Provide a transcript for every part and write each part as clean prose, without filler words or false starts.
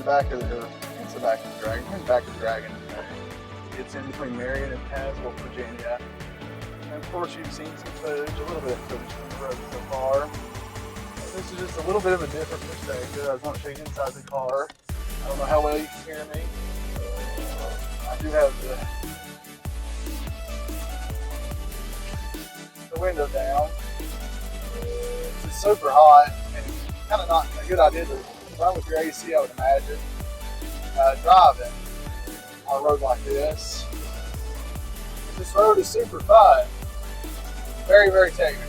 back of the, it's the back of the Dragon, back of the Dragon. It's in between Marion and Tazwell, Virginia. And of course you've seen some footage, a little bit of footage from the road so far. This is just a little bit of a different perspective. I just want to show you inside the car. I don't know how well you can hear me. I do have the window down. It's super hot and kind of not a good idea to run with your AC, I would imagine. Driving on a road like this. This road is super fun. Very, very technical.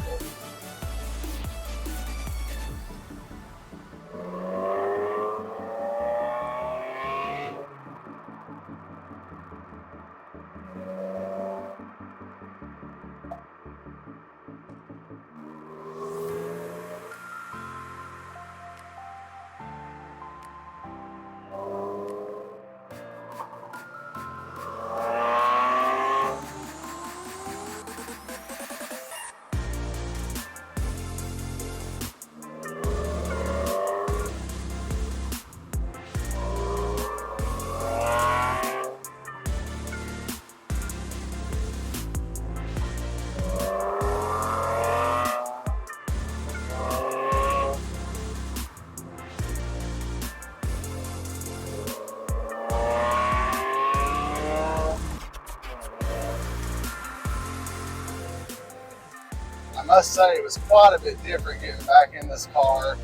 I must say it was quite a bit different getting back in this car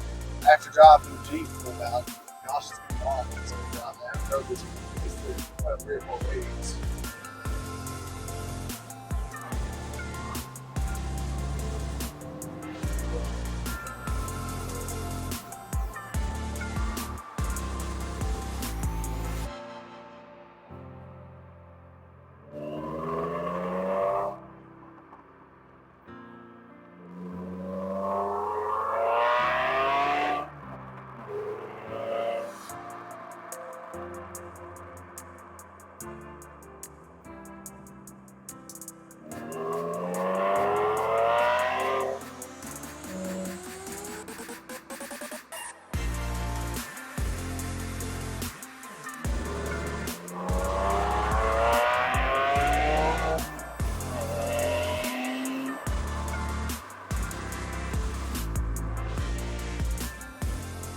after driving the Jeep for about, gosh, it's been long since I've been down there. I drove this for about 3 or 4 weeks.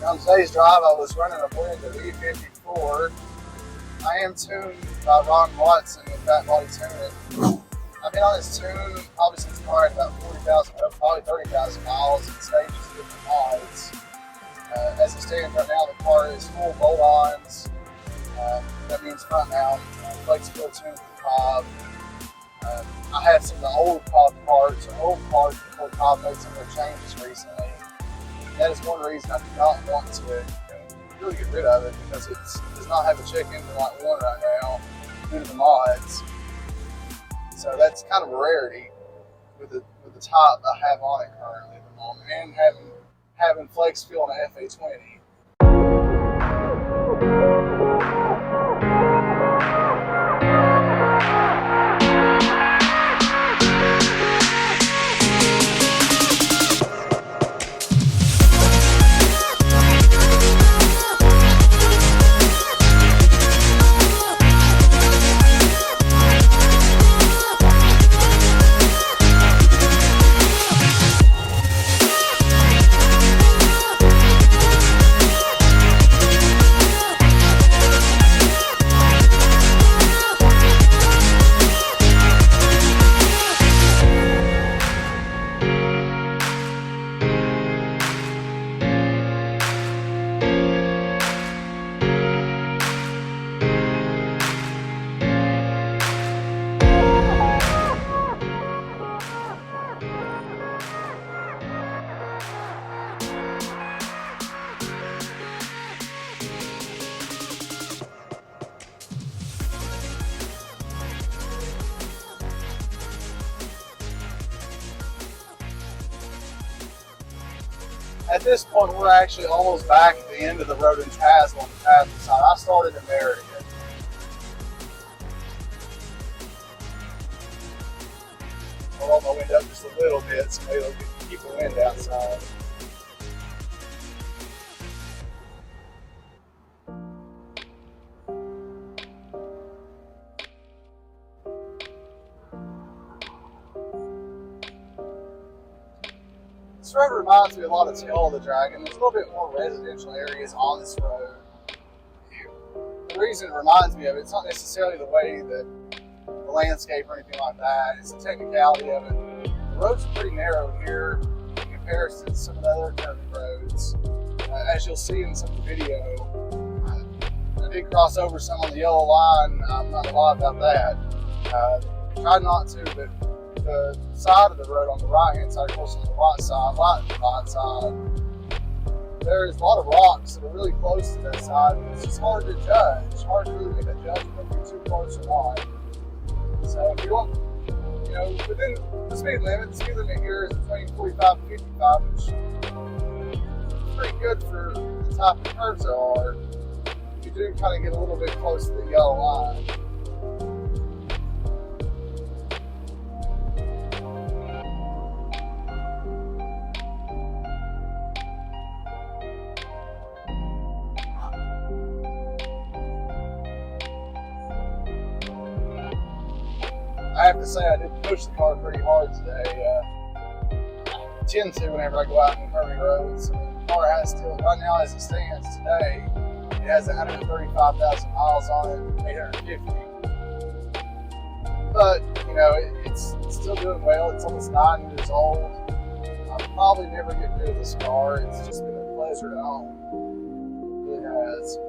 On today's drive, I was running a blend of E54. I am tuned by Ron Watson with Fat Body Tuning. I've been on this tune probably since the car had about 40,000, probably 30,000 miles in stages of different mods. As it stands right now, the car is full bolt-ons. That means front mount, flexible tune for the Cobb. I had some of the old Cobb parts, before Cobb made some of their changes recently. That is one reason I do not want to really get rid of it, because it does not have a check engine like one right now due to the mods. So that's kind of a rarity with the type I have on it currently at the moment, and having flex fuel on an FA20. At this point, we're actually almost back at the end of the road in Tazwell on the Tazwell side. I started in Marion. I'll roll my window up just a little bit so maybe it'll keep the wind outside. This road reminds me a lot of Tail of the Dragon. There's a little bit more residential areas on this road. The reason it reminds me of it, it's not necessarily the way that the landscape or anything like that. It's the technicality of it. The road's pretty narrow here in comparison to some of the other curvy roads. As you'll see in some of the video, I did cross over some on the yellow line. I'm not gonna lie about that. Tried not to, but the side of the road on the right hand side, of course on the right side, there's a lot of rocks that are really close to that side. It's just hard to judge. It's hard to really make a judgment if you're too close or not. So if you want, within the speed limit here is between 45 and 55, which is pretty good for the type of curves there are. You do kind of get a little bit close to the yellow line. I have to say I did push the car pretty hard today. I tend to whenever I go out in curvy roads. The car has still, right now as it stands today, it has 135,000 miles on it, 850. But, it's still doing well. It's almost 9 years old. I'll probably never get rid of this car. It's just been a pleasure to own. It really has.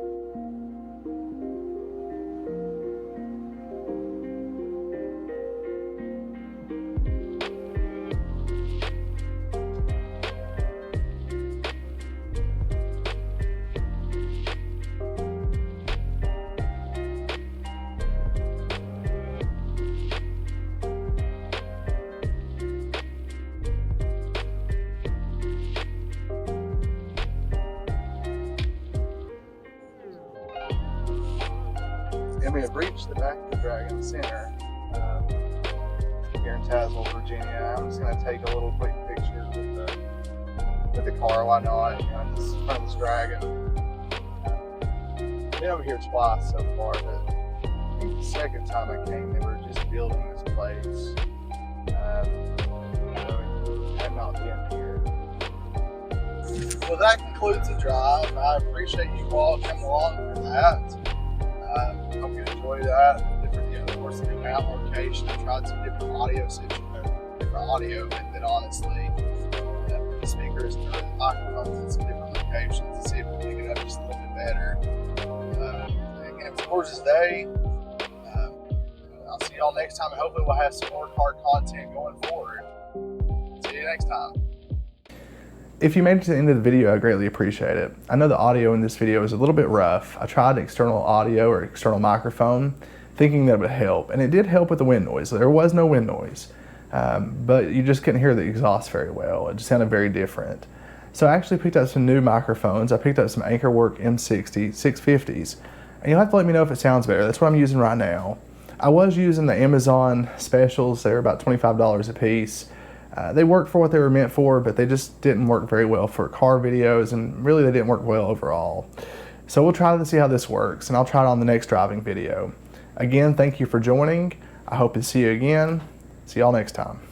And we have reached the back of the Dragon Center here in Tazwell, Virginia. I'm just going to take a little quick picture with the car, why not, in this front of this Dragon. I've been over here twice so far, but I think the second time I came, they were just building this place. It had not been here. Well, that concludes the drive. I appreciate you all coming along for that. Hope you enjoy that. Of course, the mount location. I tried some different audio method, honestly. The speakers and the microphones in some different locations to see if we can pick it up just a little bit better. Again, it was a gorgeous day. I'll see y'all next time, and hopefully we'll have some more car content going forward. See you next time. If you made it to the end of the video, I greatly appreciate it. I know the audio in this video is a little bit rough. I tried external audio or external microphone thinking that it would help, and it did help with the wind noise. There was no wind noise, but you just couldn't hear the exhaust very well. It just sounded very different. So I actually picked up some new microphones. I picked up some Anchorwork M60 650s, and you'll have to let me know if it sounds better. That's what I'm using right now. I was using the Amazon specials. They were about $25 a piece. They worked for what they were meant for, but they just didn't work very well for car videos, and really they didn't work well overall. So we'll try to see how this works, and I'll try it on the next driving video. Again, thank you for joining. I hope to see you again. See y'all next time.